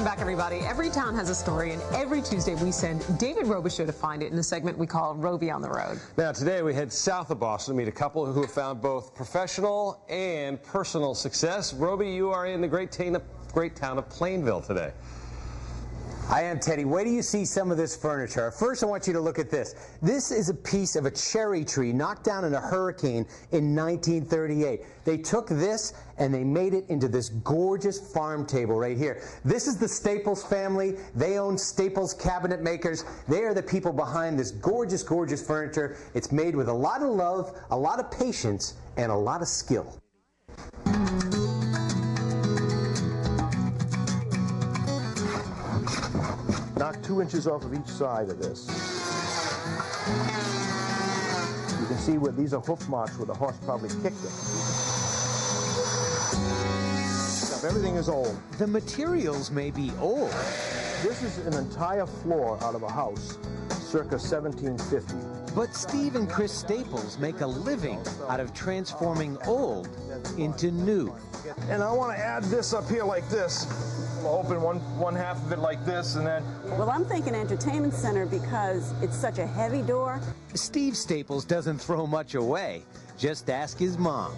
back, everybody. Every town has a story, and every Tuesday we send David Robi to find it in a segment we call Robi on the Road. Now, today we head south of Boston to meet a couple who have found both professional and personal success. Robi, you are in the great town of Plainville today. I am, Teddy. Wait till you see some of this furniture. First, I want you to look at this. This is a piece of a cherry tree knocked down in a hurricane in 1938. They took this and they made it into this gorgeous farm table right here. This is the Staples family. They own Staples Cabinet Makers. They are the people behind this gorgeous, gorgeous furniture. It's made with a lot of love, a lot of patience, and a lot of skill. Knock 2 inches off of each side of this. You can see where these are hoof marks where the horse probably kicked them. Everything is old. The materials may be old. This is an entire floor out of a house, circa 1750. But Steve and Chris Staples make a living out of transforming old into new. And I want to add this up here like this. We'll open one half of it like this, and then... Well, I'm thinking entertainment center because it's such a heavy door. Steve Staples doesn't throw much away. Just ask his mom.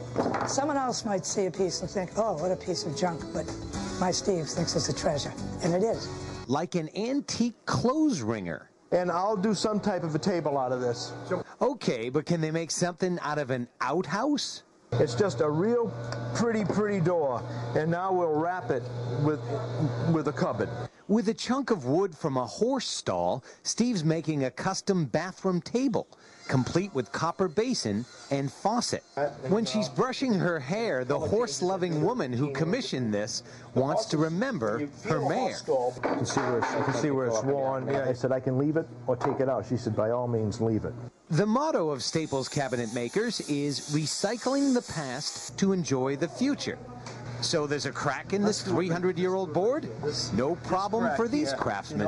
Someone else might see a piece and think, oh, what a piece of junk, but my Steve thinks it's a treasure, and it is. Like an antique clothes wringer. And I'll do some type of a table out of this. Okay, but can they make something out of an outhouse? It's just a real pretty door, and now we'll wrap it with a cupboard. With a chunk of wood from a horse stall, Steve's making a custom bathroom table, complete with copper basin and faucet. When she's brushing her hair, the horse-loving woman who commissioned this wants to remember her mare. You can see where it's worn. Yeah, I said, I can leave it or take it out. She said, by all means, leave it. The motto of Staples Cabinet Makers is recycling the past to enjoy the future. So there's a crack in this 300-year-old board? No problem for these craftsmen.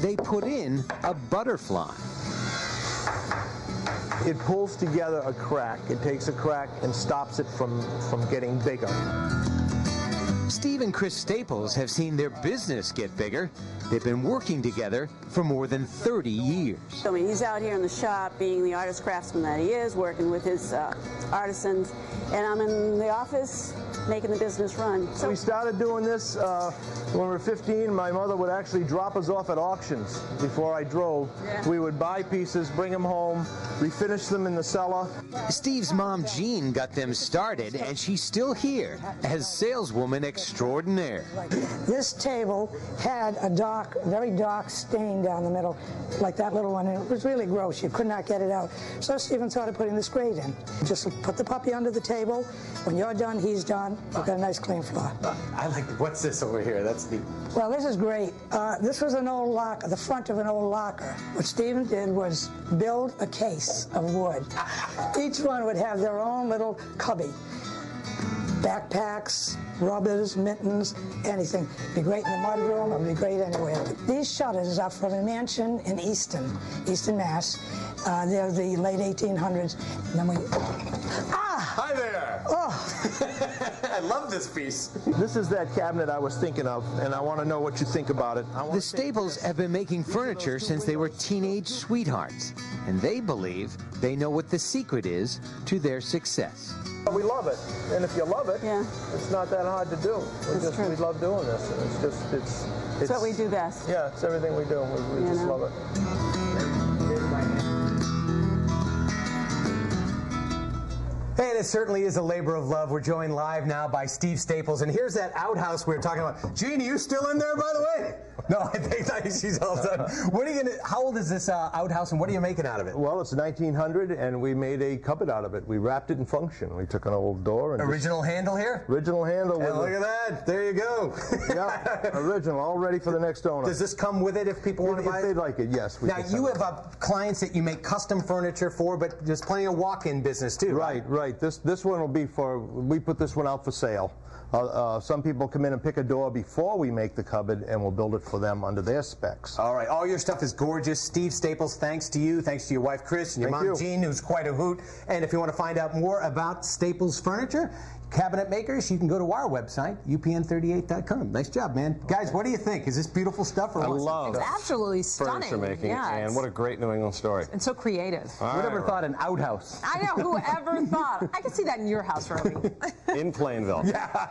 They put in a butterfly. It pulls together a crack. It takes a crack and stops it from getting bigger. Steve and Chris Staples have seen their business get bigger. They've been working together for more than 30 years. I mean, he's out here in the shop being the artist craftsman that he is, working with his artisans, and I'm in the office making the business run. So we started doing this when we were 15. My mother would actually drop us off at auctions before I drove. Yeah. We would buy pieces, bring them home, refinish them in the cellar. Steve's mom, Jean, got them started, and she's still here as saleswoman extraordinaire. This table had a very dark stain down the middle, like that little one, and it was really gross. You could not get it out. So Stephen started putting this grate in. Just put the puppy under the table. When you're done, he's done. You've got a nice clean floor. I like, what's this over here? That's neat. Well, this is great. This was an old locker, the front of an old locker. What Stephen did was build a case of wood. Each one would have their own little cubby. Backpacks, rubbers, mittens, anything. It'd be great in the mudroom, it'd be great anywhere. These shutters are from a mansion in Easton, Mass. They're the late 1800s. And then we... Hi there! Oh! I love this piece. This is that cabinet I was thinking of, and I want to know what you think about it. The Staples have been making furniture since they were teenage sweethearts, and they believe they know what the secret is to their success. We love it, and if you love it, yeah, it's not that hard to do. We love doing this. And it's what we do best. Yeah, it's everything we do. We just love it. Hey, and it certainly is a labor of love. We're joined live now by Steve Staples, and here's that outhouse we were talking about. Jean, are you still in there, by the way? No, I think she's all done. What are you gonna? How old is this outhouse, and what are you making out of it? Well, it's 1900, and we made a cupboard out of it. We wrapped it in function. We took an old door and original handle here. Original handle. And look at that. There you go. Yeah, original, all ready for the next owner. Does this come with it if people want to buy it? If they'd like it, yes. Now you have clients that you make custom furniture for, but there's plenty of walk-in business too. Right. right. This one will be we put this one out for sale. Some people come in and pick a door before we make the cupboard, and we'll build it for them under their specs. All right, all your stuff is gorgeous. Steve Staples, thanks to you, thanks to your wife Chris, and your mom Jean, who's quite a hoot. And if you want to find out more about Staples Furniture, cabinet makers, you can go to our website, UPN38.com. Nice job, man. Guys, what do you think? Is this beautiful stuff? Or I love it's absolutely stunning. furniture making, yeah, and what a great New England story. And so creative. Whoever thought an outhouse? I know, whoever thought. I can see that in your house, Robi. In Plainville. Yeah.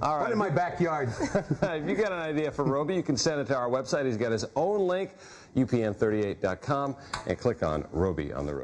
All right. Right in my backyard. If you got an idea for Robi, you can send it to our website. He's got his own link, UPN38.com, and click on Robi on the Road.